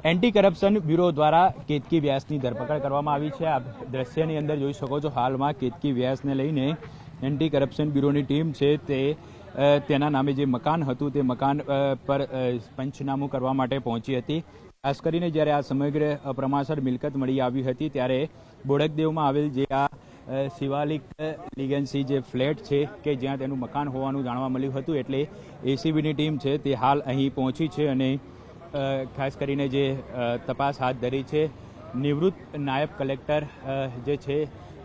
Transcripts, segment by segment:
Anti corruption bureau દ્વારા કેતકી વ્યાસની ધરપકડ કરવામાં આવી છે। આપ દ્રશ્યની અંદર જોઈ શકો છો, હાલમાં કેતકી વ્યાસને લઈને એન્ટી કરપ્શન બ્યુરોની ટીમ છે તે તેના નામે જે મકાન હતું તે મકાન પર પંચનામું કરવા માટે પહોંચી હતી। ખાસ કરીને જ્યારે આ સમગ્ર પ્રમાણસર મિલકત મળી આવી હતી ત્યારે બોડકદેવમાં આવેલ જે આ શિવાલિક લીગન્સી જે ફ્લેટ છે કે જ્યાં તેનું મકાન હોવાનું જાણવા મળ્યું હતું, એટલે એસીબીની ટીમ છે તે હાલ અહીં પહોંચી છે અને ખાસ કરીને જે તપાસ હાથ ધરી છે। નિવૃત્ત નાયબ કલેક્ટર જે છે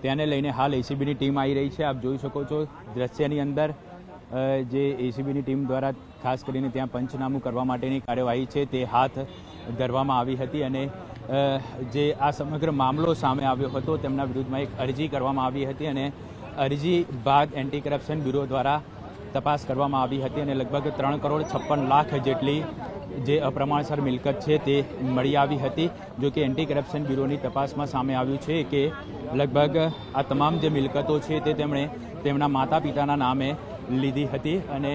તેને લઈને હાલ એસીબીની ટીમ આવી રહી છે। આપ જોઈ શકો છો દ્રશ્યની અંદર જે એસીબીની ટીમ દ્વારા ખાસ કરીને ત્યાં પંચનામું કરવા માટેની કાર્યવાહી છે તે હાથ ધરવામાં આવી હતી અને જે આ સમગ્ર મામલો સામે આવ્યો હતો તેમના વિરુદ્ધમાં એક અરજી કરવામાં આવી હતી અને અરજી બાદ એન્ટી કરપ્શન બ્યુરો દ્વારા તપાસ કરવામાં આવી હતી અને લગભગ 3 કરોડ 56 લાખ જેટલી જે અપ્રમાણસર મિલકત છે તે મળી આવી હતી। જો કે એન્ટી કરપ્શન બ્યુરોની તપાસમાં સામે આવ્યું છે કે લગભગ આ તમામ જે મિલકતો છે તે તેમણે તેમના માતા પિતાના નામે લીધી હતી અને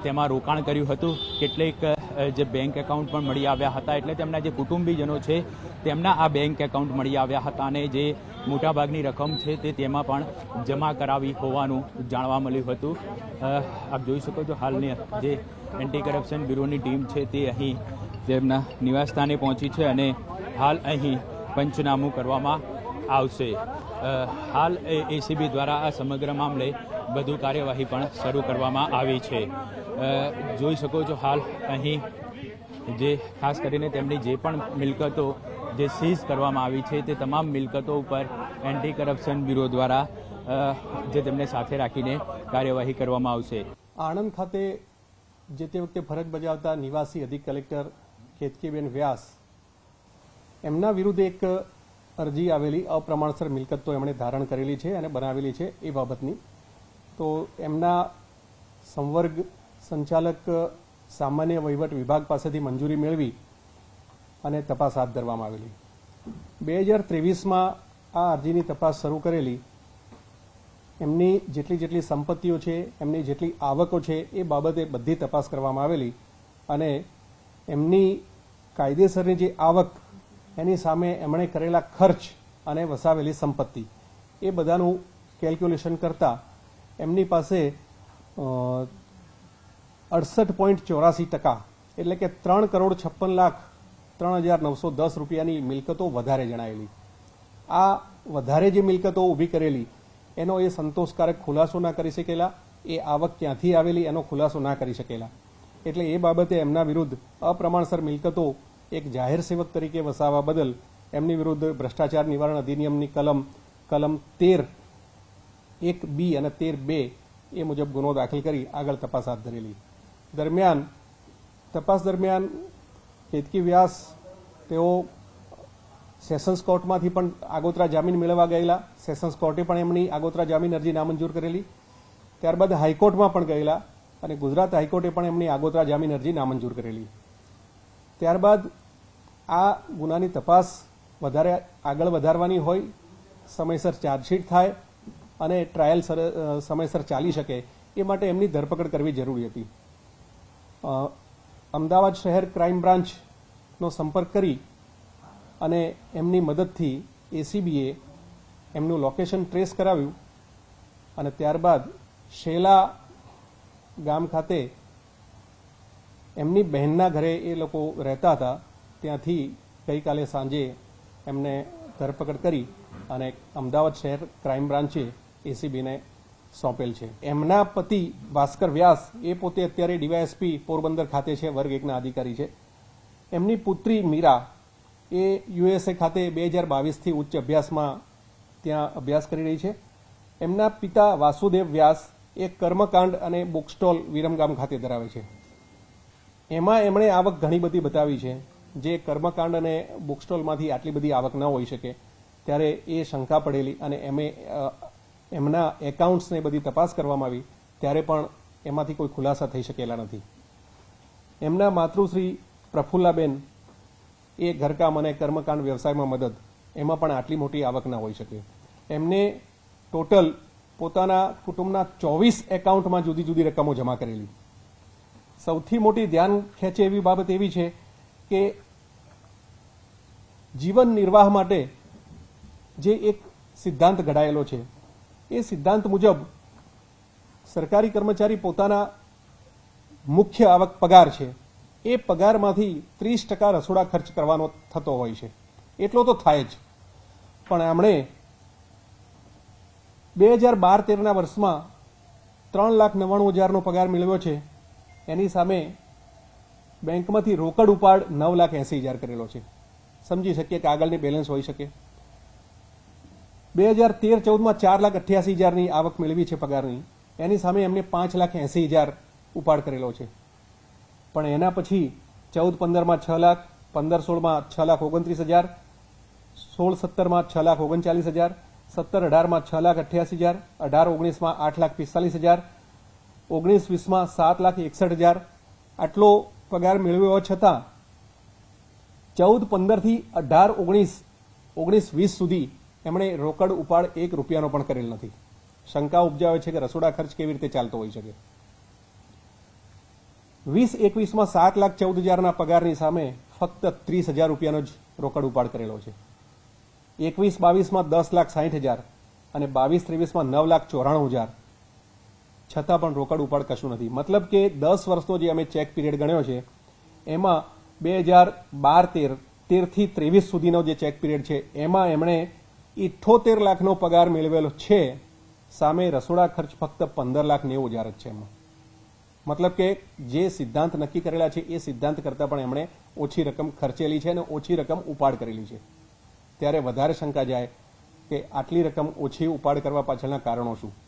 તેમાં રોકાણ કર્યું હતું। કેટલીક જે બેંક એકાઉન્ટ પણ મળી આવ્યા હતા, એટલે તેમના જે કુટુંબીજનો છે તેમના આ બેંક એકાઉન્ટ મળી આવ્યા હતા અને જે મોટાભાગની રકમ છે તે તેમાં પણ જમા કરાવી હોવાનું જાણવા મળ્યું હતું। આપ જોઈ શકો છો હાલની જે એન્ટી કરપ્શન બ્યુરોની ટીમ છે તે અહીં તેમના નિવાસસ્થાને પહોંચી છે અને હાલ અહીં પંચનામું કરવામાં આવશે। હાલ એસીબી દ્વારા આ સમગ્ર મામલે વધુ કાર્યવાહી પણ શરૂ કરવામાં આવી છે। જોઈ શકો છો હાલ અહીં જે ખાસ કરીને તેમની જે પણ મિલકતો જે સીઝ કરવામાં આવી છે તે તમામ મિલકતો ઉપર એન્ટી કરપ્શન બ્યુરો દ્વારા જે તેમને સાથે રાખીને કાર્યવાહી કરવામાં આવશે। આણંદ ખાતે જે તે વખતે ફરજ બજાવતા નિવાસી અધિક કલેક્ટર કેતકીબેન વ્યાસ એમના વિરુદ્ધ એક અરજી આવેલી અપ્રમાણસર મિલકત તો એમણે ધારણ કરેલી છે અને બનાવેલી છે એ બાબતની, તો એમના સંવર્ગ સંચાલક સામાન્ય વહીવટ વિભાગ પાસેથી મંજૂરી મેળવી અને તપાસ હાથ ધરવામાં આવેલી। 2023માં આ અરજીની તપાસ શરૂ કરેલી। એમની જેટલી સંપત્તિઓ છે, એમની જેટલી આવકો છે એ બાબતે બધી તપાસ કરવામાં આવેલી અને એમની કાયદેસરની જે આવક એની સામે એમણે કરેલા ખર્ચ અને વસાવેલી સંપત્તિ એ બધાનું કેલ્ક્યુલેશન કરતા એમની પાસે 68.84% એટલે કે 3,56,03,910 રૂપિયાની મિલકતો વધારે જણાયેલી। આ વધારે જે મિલકતો ઊભી કરેલી એનો એ સંતોષકારક ખુલાસો ના કરી શકેલા, એ આવક ક્યાંથી આવેલી એનો ખુલાસો ના કરી શકેલા, એટલે એ બાબતે એમના વિરુદ્ધ અપ્રમાણસર મિલકતો એક જાહેર સેવક તરીકે વસાવવા બદલ એમની વિરુદ્ધ ભ્રષ્ટાચાર નિવારણ અધિનિયમની કલમ 13(1)(b) અને 13(2) એ મુજબ ગુનો દાખલ કરી આગળ તપાસ હાથ ધરેલી। તપાસ દરમિયાન કેતકી વ્યાસ તેઓ સેશન્સ કોર્ટમાંથી પણ આગોતરા જામીન મેળવવા ગયેલા। સેશન્સ કોર્ટે પણ એમની આગોતરા જામીન અરજી નામંજૂર કરેલી। ત્યારબાદ હાઈકોર્ટમાં પણ ગયેલા અને ગુજરાત હાઈકોર્ટે પણ એમની આગોતરા જામીન અરજી નામંજૂર કરેલી। ત્યારબાદ આ ગુનાની તપાસ વધારે આગળ વધારવાની હોય, સમયસર ચાર્જશીટ થાય અને ટ્રાયલ સમયસર ચાલી શકે એ માટે એમની ધરપકડ કરવી જરૂરી હતી। અમદાવાદ શહેર ક્રાઇમ બ્રાન્ચનો સંપર્ક કરી અને એમની મદદથી એસીબીએ એમનું લોકેશન ટ્રેસ કરાવ્યું અને ત્યારબાદ શેલા ગામ ખાતે એમની બહેનના ઘરે એ લોકો રહેતા હતા, ત્યાંથી ગઈકાલે સાંજે એમને ધરપકડ કરી અને અમદાવાદ શહેર ક્રાઇમ બ્રાન્ચે એસીબીને સોંપેલ છે। એમના પતિ ભાસ્કર વ્યાસ એ પોતે અત્યારે ડીવાયએસપી પોરબંદર ખાતે છે, વર્ગ 1ના અધિકારી છે। એમની પુત્રી મીરા એ યુએસએ ખાતે 2022થી ઉચ્ચ અભ્યાસમાં ત્યાં અભ્યાસ કરી રહી છે। એમના પિતા વાસુદેવ વ્યાસ એ કર્મકાંડ અને બુક સ્ટોલ વિરમગામ ખાતે ધરાવે છે। એમાં એમણે આવક ઘણી બધી બતાવી છે, જે કર્મકાંડ અને બુક સ્ટોલમાંથી આટલી બધી આવક ન હોઈ શકે, ત્યારે એ શંકા પડેલી અને એમના એકાઉન્ટ્સને બધી તપાસ કરવામાં આવી ત્યારે પણ એમાંથી કોઈ ખુલાસા થઈ શકેલા નથી। એમના માતૃશ્રી પ્રફુલ્લાબેન એ ઘરકામ અને કર્મકાંડ વ્યવસાયમાં મદદ, એમાં પણ આટલી મોટી આવક ના હોઈ શકે। એમને ટોટલ પોતાના કુટુંબના 24 એકાઉન્ટમાં જુદી જુદી રકમો જમા કરેલી। સૌથી મોટી ધ્યાન ખેંચે એવી બાબત એવી છે કે જીવન નિર્વાહ માટે જે એક સિદ્ધાંત ઘડાયેલો છે એ સિદ્ધાંત મુજબ સરકારી કર્મચારી પોતાના મુખ્ય આવક પગાર છે એ પગારમાંથી 30% રસોડા ખર્ચ કરવાનો થતો હોય છે. એટલો તો થાય જ, પણ એમણે 2012-13ના વર્ષમાં 3,99,000નો પગાર મેળવ્યો છે. એની સામે બેંકમાંથી રોકડ ઉપાડ 9,80,000 કરેલો છે. સમજી શકીએ કે આગળની બેલેન્સ હોઈ શકે. 2013-14માં 4,88,000ની આવક મેળવી છે પગારની, એની સામે એમને 5,80,000 ઉપાડ કરેલો છે. પણ એના પછી 14-15માં 6 લાખ, 15-16માં 6,29,000, 16-17માં 6,39,000, 17-18માં 6,88,000, 18-19માં 8,45,000, 19-20માં 7,61,000 આટલો પગાર મેળવ્યો છતાં 14-15થી 18-19, 19-20 સુધી એમણે રોકડ ઉપાડ ₹1 પણ કરેલ નથી. શંકા ઉપજાવે છે કે રસોડા ખર્ચ કેવી રીતે ચાલતો હોઈ શકે. 20-21માં 7,14,000ના પગારની સામે ફક્ત ₹30,000નો જ રોકડ ઉપાડ કરેલો છે. 21-22માં 10,60,000 અને 22-23માં 9,94,000, છતાં પણ રોકડ ઉપાડ કશું નથી. મતલબ કે 10 વર્ષનો જે અમે ચેક પીરિયડ ગણ્યો છે એમાં 2012-13થી 23 સુધીનો જે ચેક પીરિયડ છે એમાં એમણે 78 લાખનો પગાર મેળવેલો છે. સામે રસોડા ખર્ચ ફક્ત 15,90,000 જ છે એમાં. મતલબ કે જે સિદ્ધાંત નક્કી કરેલા છે એ સિદ્ધાંત કરતાં પણ એમણે ઓછી રકમ ખર્ચેલી છે અને ઓછી રકમ ઉપાડ કરેલી છે. ત્યારે વધારે શંકા જાય કે આટલી રકમ ઓછી ઉપાડ કરવા પાછળના કારણો શું.